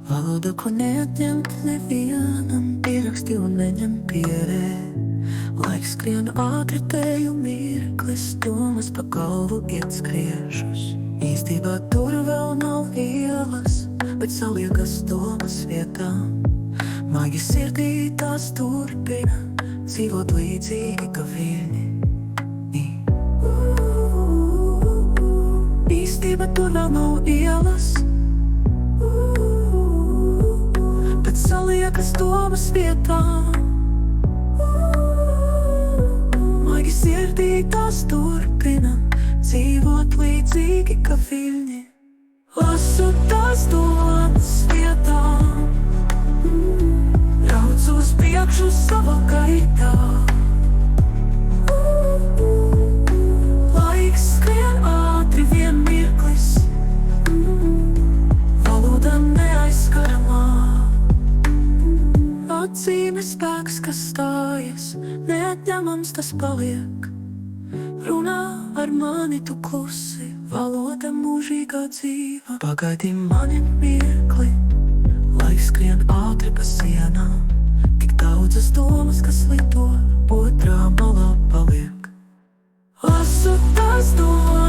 Valoda, ko neatņemt nevienam, ieraksti un neņem pierē. Laiks skrien ātri, teju mirklis, domas pa galvu iet skriešus. Īstībā tur vēl nav ielas, bet saliekas domas vietām. Maigi sirdī tās turpina dzīvot līdzīgi kā viļņi. Īstība tur vēl nav ielas, bet saliekas domas vietām. Maigi sirdī tās turpina dzīvot līdzīgi kā viļņi. Lasu tās domas vietām, rauc uz priekšu savā gaitā. Laiks skrien ātri, vien mirklis, valoda neaizskaramā. Acīm ir spēks, kas stājas, neatņemams tas paliek. Runā ar mani tu klusi, valoda mūžīgā dzīva. Pagaidi mani mirkli, laiks skrien ātri pa sienām. Tik daudzas domas, kas lido, otrā malā paliek. Lasu tās domas